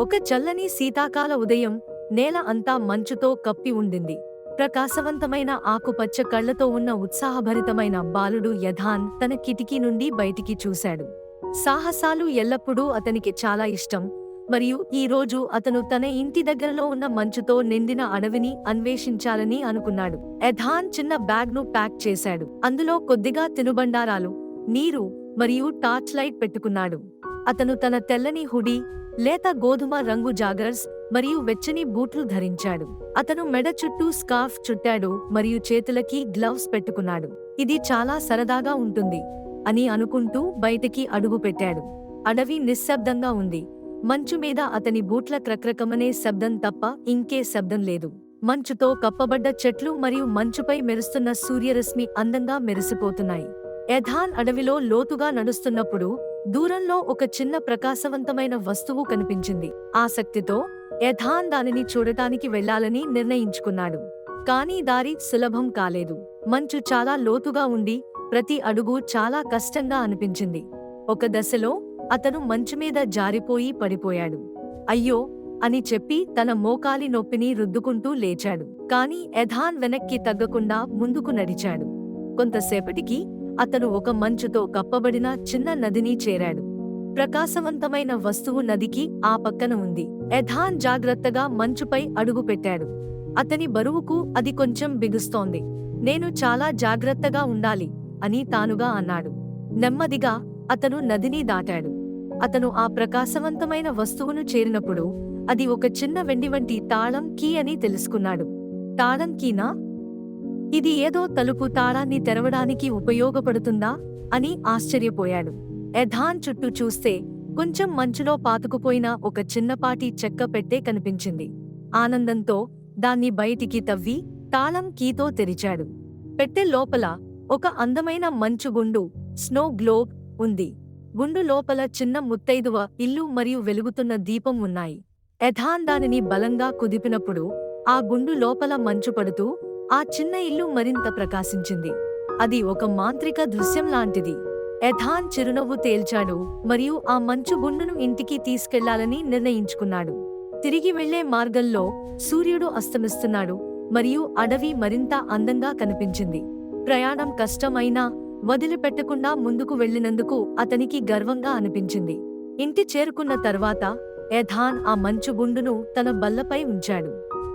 ఒక చల్లని శీతాకాల ఉదయం, నేల అంతా మంచుతో కప్పి ఉండింది. ప్రకాశవంతమైన ఆకుపచ్చ కళ్లతో ఉన్న ఉత్సాహభరితమైన బాలుడు యథాన్ తన కిటికీ నుండి బయటికి చూశాడు. సాహసాలు ఎల్లప్పుడూ అతనికి చాలా ఇష్టం, మరియు ఈ రోజు అతను తన ఇంటి దగ్గరలో ఉన్న మంచుతో నిండిన అడవిని అన్వేషించాలని అనుకున్నాడు. యథాన్ చిన్న బ్యాగ్ను ప్యాక్ చేశాడు. అందులో కొద్దిగా తినుబండారాలు, నీరు మరియు టార్చ్ లైట్ పెట్టుకున్నాడు. అతను తన తెల్లని హుడీ, లేత గోధుమ రంగు జాగర్స్ మరియు వెచ్చని బూట్లు ధరించాడు. అతను మెడ చుట్టూ స్కార్ఫ్ చుట్టాడు మరియు చేతులకి గ్లవ్స్ పెట్టుకున్నాడు. ఇది చాలా సరదాగా ఉంటుంది అని అనుకుంటూ బయటికి అడుగు పెట్టాడు. అడవి నిశ్శబ్దంగా ఉంది. మంచు మీద అతని బూట్ల క్రక్రకమనే శబ్దం తప్ప ఇంకే శబ్దం లేదు. మంచుతో కప్పబడ్డ చెట్లు మరియు మంచుపై మెరుస్తున్న సూర్యరశ్మి అందంగా మెరిసిపోతున్నాయి. యథాన్ అడవిలో లోతుగా నడుస్తున్నప్పుడు దూరంలో ఒక చిన్న ప్రకాశవంతమైన వస్తువు కనిపించింది. ఆసక్తితో యథాన్ దానిని చూడటానికి వెళ్లాలని నిర్ణయించుకున్నాడు. కానీ దారి సులభం కాలేదు. మంచు చాలా లోతుగా ఉండి ప్రతి అడుగు చాలా కష్టంగా అనిపించింది. ఒక దశలో అతను మంచు మీద జారిపోయి పడిపోయాడు. అయ్యో అని చెప్పి తన మోకాలి నొప్పిని రుద్దుకుంటూ లేచాడు. కాని యథాన్ వెనక్కి తగ్గకుండా ముందుకు నడిచాడు. కొంతసేపటికి అతను ఒక మంచుతో కప్పబడిన చిన్న నదిని చేరాడు. ప్రకాశవంతమైన వస్తువు నదికి ఆ పక్కన ఉంది. యథాన్ జాగ్రత్తగా మంచుపై అడుగు పెట్టాడు. అతని బరువుకు అది కొంచెం బిగుస్తోంది. నేను చాలా జాగ్రత్తగా ఉండాలి అని తానుగా అన్నాడు. నెమ్మదిగా అతను నదిని దాటాడు. అతను ఆ ప్రకాశవంతమైన వస్తువును చేరినప్పుడు అది ఒక చిన్న వెండి వంటి తాళం కీ అని తెలుసుకున్నాడు. తాళం కీనా? ఇది ఏదో తలుపు తాళాన్ని తెరవడానికి ఉపయోగపడుతుందా అని ఆశ్చర్యపోయాడు. యథాన్ చుట్టూ చూస్తే కొంచెం మంచులో పాతుకుపోయిన ఒక చిన్నపాటి చెక్క పెట్టె కనిపించింది. ఆనందంతో దాన్ని బయటికి తవ్వి తాళం కీతో తెరిచాడు. పెట్టె లోపల ఒక అందమైన మంచు గుండు, స్నో గ్లోబ్ ఉంది. గుండు లోపల చిన్న ముత్తైదువ ఇల్లు మరియు వెలుగుతున్న దీపం ఉన్నాయి. యథాన్ దానిని బలంగా కుదిపినప్పుడు ఆ గుండు లోపల మంచు పడుతూ ఆ చిన్న ఇల్లు మరింత ప్రకాశించింది. అది ఒక మాంత్రిక దృశ్యం లాంటిది. యథాన్ చిరునవ్వు తేల్చాడు మరియు ఆ మంచు గుండును ఇంటికి తీసుకెళ్లాలని నిర్ణయించుకున్నాడు. తిరిగి వెళ్లే మార్గంలో సూర్యుడు అస్తమిస్తున్నాడు మరియు అడవి మరింత అందంగా కనిపించింది. ప్రయాణం కష్టమైనా వదిలిపెట్టకుండా ముందుకు వెళ్లినందుకు అతనికి గర్వంగా అనిపించింది. ఇంటి చేరుకున్న తర్వాత యథాన్ ఆ మంచు గుండును తన బల్లపై ఉంచాడు.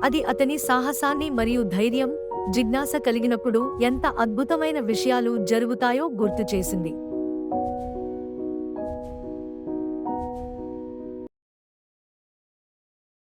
అది అతని సాహసాన్ని మరియు ధైర్యం, జిజ్ఞాస కలిగినప్పుడు ఎంత అద్భుతమైన విషయాలు జరుగుతాయో గుర్తు చేసింది.